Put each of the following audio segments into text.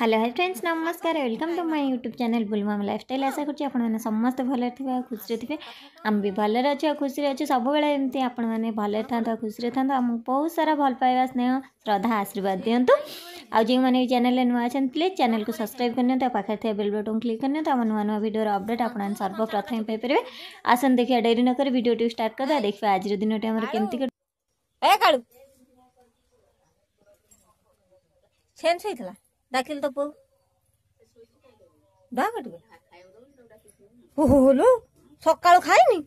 Hello hi friends नमस्कार welcome to my YouTube channel बुलमाम lifestyle. आशा करुँच आपने समस्त भले थे खुशी थे आम भी भले अच्छे खुशी अच्छे सब एमती आपने भले था खुशी था आम बहुत सारा भल पाइबा स्नेह श्रद्धा आशीर्वाद दिंतु आज जो मैंने चैनल नुआ अच्छे प्लीज चैनल को सब्सक्राइब करनी पाखे थे बेल बटन क्लिक करनी आम नुआ नुआ वीडियो अपडेट आपने सर्वप्रथम पाइपर। आसन देखिए डेरी नक वीडियो स्टार्ट करदे देखिए आज दिन केमती डाकिल तो पो लो सकाल खाइनी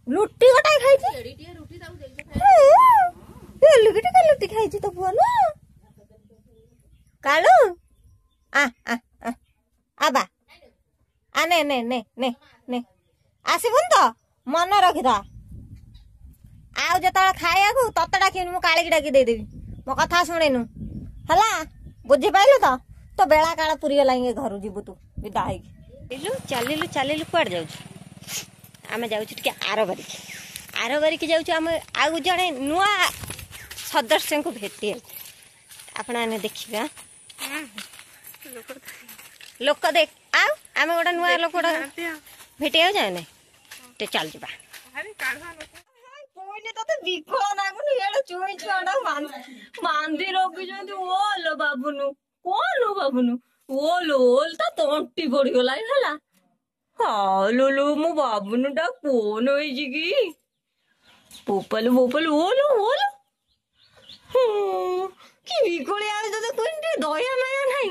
लुटी गोटाई खाई तो पुआ ना कालू आ आ आ आबा आ ने ने ने ने ने आसीबुन तो मन रखिथा आउ जतला खाया को तत डाकिन मु काली की डाकी दे देबी मो कथा सुनेनु हला बुझी पाइलु तो बेला काल पूरी गलांगे घर जीवु तू विदा चलिलु चलिलु कुआड़ जाऊ आम जाऊँ टे आर बारिक जाऊँ आम आउ जड़े नुआ सदस्य को भेटी आपने देखा लोक देख आउ आम गोटे नुआ लोक भेटी जाए टे चल जा बांधी रखी ओलो बाबुनु कौन बाबुनु ओलो ओल तो तंटी पड़गला है हालो मो बाबुनु टा कौन हो पोपल पोपल ओलो ओलो कि बिकलिया तो कोई दया माया नहीं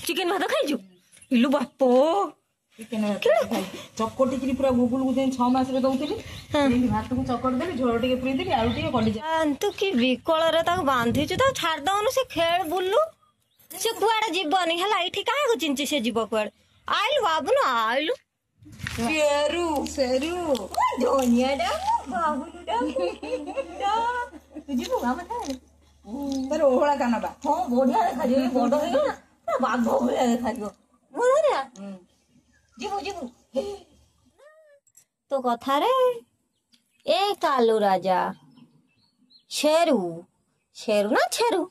चिकेन भात खाइजु इलु बापो चकोटी पूरा गुगुल को 6 मास रे दउतली भात को चकोट देली झोल टिके पुरी देली आउ टिके कली तू की विकल रे ता बांधी छु ता छाड़ दउनु से खेल बुल्लू से कुआडे जीवनी हला इठी काहे को चिंची से जीव कुआडे आइलु बाबू ना आइलु पेरू सेरू धोनिया डा बाबू डा तू जीवो गाम था तर ओहळा काना बा हो बढ़िया देखा जे बड़ हे ना बाघ भलिया देखा जो बोल रे जीवो जीवो तो कथा रे ए कालू राजा शेरू शेरू ना छेरू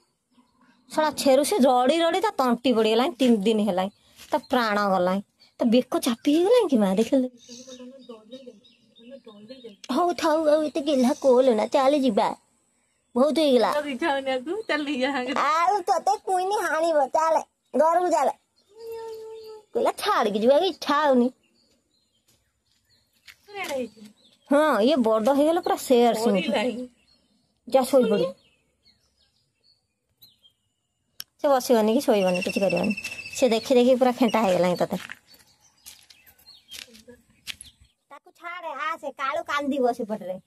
सड़ा छेरू से रड़ी रड़ी ता तंटी पड़गला 3 दिन है तो प्राण गला तो बेक चापी गला कि माँ देख हो थाऊ गिला कोल ना चली जा बहुत होते कोई नहीं हाणी चले घर को चले कहला छाड़ के जीवा इच्छा होनी हाँ ये बड़ हो गला पूरा शेर जा शोई पड़ी से बसबनी कि शोबनी कि कर से देखी देखी पूरा खेटा हो गला ते छाड़े आसे कालू कांदी बसे पटरे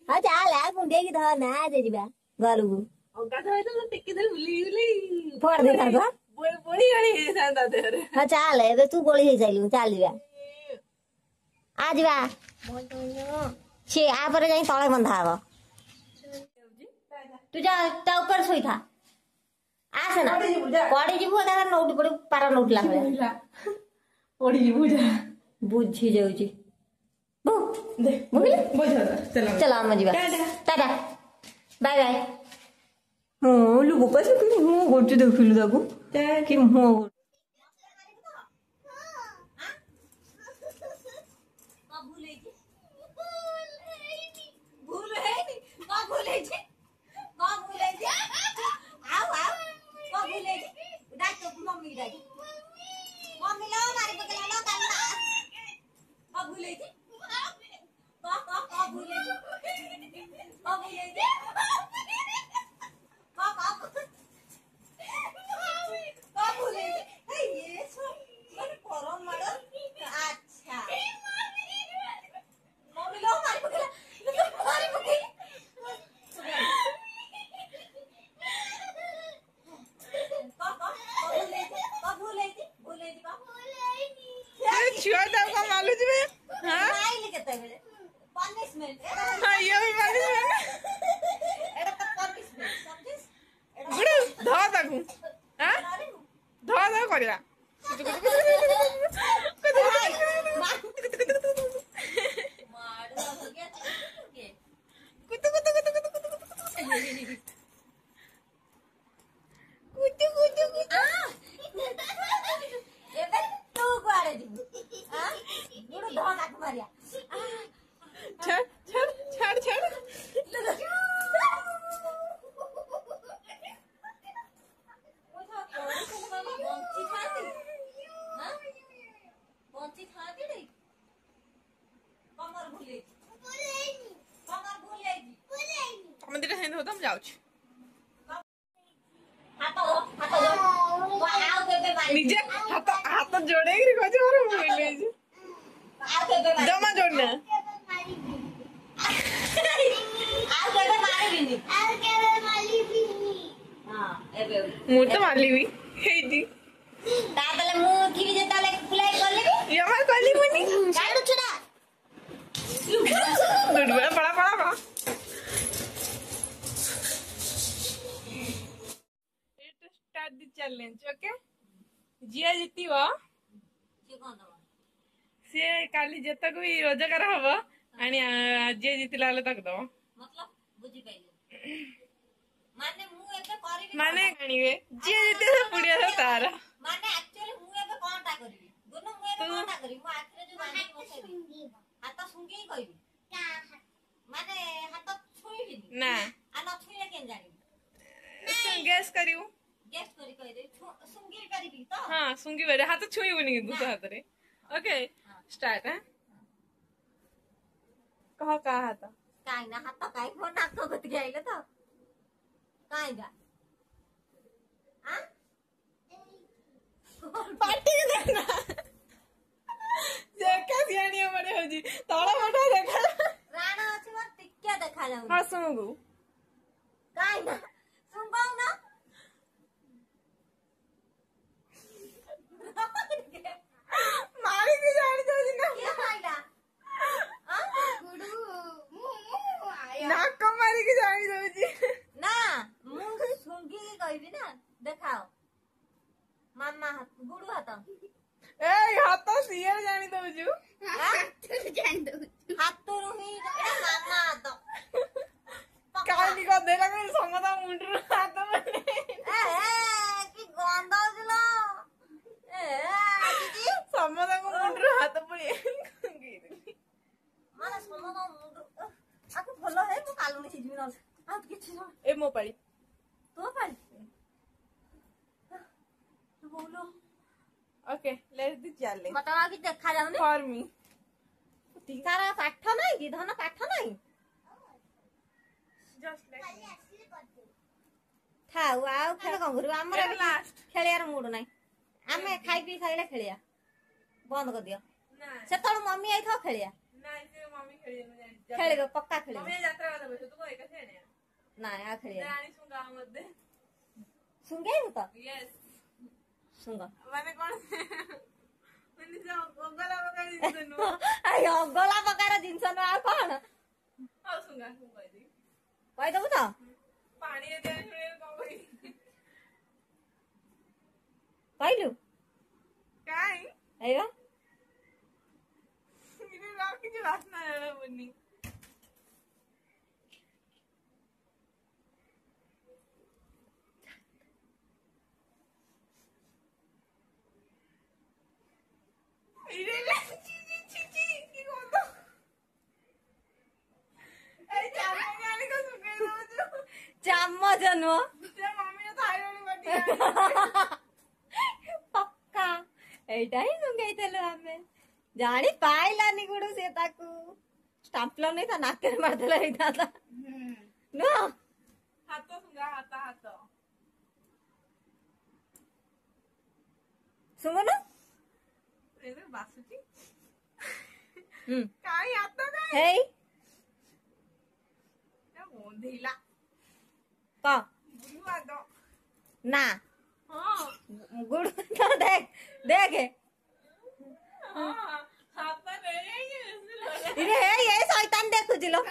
हाँ चल कुंडे की धर ना दे जीवा घर को हाँ चल ए तू गोली हो साइलु चल जा आ जा सी आपर जाई तले बंधा हम तू जा ऊपर सोई था आसे ना पड़ी जीवु नौटी पड़ी पारा नौटला पड़ी जीवु बुझी जाउची चल आम जीवा टाटा बाय बाय हाँ लो गोपा से मुँह गोटे देखिलु ताकू कि मुँह छुआ दाव का मालू जी हां नहीं लिखते बेले पनिशमेंट हां ये भी पनिशमेंट एटा तो पनिशमेंट समझिस गुडू ध ताकू हां ध करिया मार हो गया हो तो जाऊँ निजे हाथ हाथ जोड़े मोबाइल जमा जोड़ना ମୁଁ ତ ମାରିବି ହେଇଛି ତାପରେ ମୁଁ ଥିବି ଯେତେବେଳେ ଫୁଲାଇ କଲିବି ଜମା କଲିବୁନି ଗାଡୁ ଛୁଡା ଦୁଡୁଆ ପଳା ପଳା ପଳା ଏଟା ଷ୍ଟାର୍ଟ ଦି ଚ୍ୟାଲେଞ୍ଜ ଓକେ ଯିଏ ଜିତିବ ସେ କାଲି ଯେତକ ବି ରୋଜଗାର ହବ ଆଣି ଯିଏ ଜିତିଲା ହେଲେ ତାକୁ ଦବ मतलब बुझी पाइले माने मु एबे करिबी माने आनिबे जे जिते पुडिया तार माने एक्चुअली मु एबे कोनटा करिबी दोनो मु एबे कोनटा करिबी मु आखरे जो बांधी बसेबी हाथ सुंगी कहिबी का माने हाथ छुईबी ना आ न छुईले केन जानिबी गैस करियो गैस करी कहि दे सुंगी करिबी तो हां सुंगी बेरे हाथ छुईबनी कि दूसरा हाथ रे ओके स्टार्ट है कह का हाथ काई ना हाथ काई फोन नाक गति आइले तो काई जा हां पार्टी देना देखा सियानी हमरे हो जी तोड़ा मोटा देखा राणा अछि मत टिक्के देखा जाउ हां सुंगु काई ना सुंगाउ ना मारी के जानी तो ना के खाइला नाक मारी के जानी दो जी ना मु सुंगी की कहबी ना देखाओ मामा हाथ गुडू हाथ ए हाथ सियर जानी दो जू हाथ जानी दो हाथ रुही मामा हाथ काली को दे लगे समदा मुंडर हाथ में ए की गंदा दिलो ए दीदी समदा को मुंडर हाथ पड़े माने समदा मुंडर आके भलो है मु कालुनी सिजमी न आ किछि न ए मो पाड़ी तो पाड़ी तो बोलो ओके लेट्स द चैलेंज बतावा कि देखा जाउनी फॉर मी तारा पाठ नाही कि धन पाठ नाही जस्ट लाइक थाउ आउ खेल कम करू हमर लास्ट खेलियार मूड नाही आमे खाई पी खाइले खेलिया बंद कर दियो ना से तोर मम्मी आई था खेलिया ना से मम्मी खेली न जानी खेलेगो पक्का खेलेगो मम्मी यात्रा वाला बैठो तू कोई कैसे ने ना आ खेलिया रानी सुंगा मध्ये सुंगे मु तो यस सुंगा माने कोन मैंने जो गोगला बगा दिसनु आयो गला पकार जिंस न आ कोन आ सुंगा सुंगा दी कहि दबु त पानी दे छुए कोई कहिलु काई आयो इने राखी जो वासना है बन्नी इने ची की कोन ए चामच गानी को सुके दो जो चामच नो से मम्मी ने थाईरोड बटी पक्का एटा ही सुंगैतेलो हमें जानी पाइलानी गुडू से ताकू स्टाम्पलर नहीं था नाक में मार देला ही था नो हाथ सुंगा हाथ सुंगो ना एरे बासुची काई आता काय हे त्या गोंधीला का बुआ दो ना हां गुडू तो देख देख हां हाथ रे ये इरे ये शैतान देखु जिलो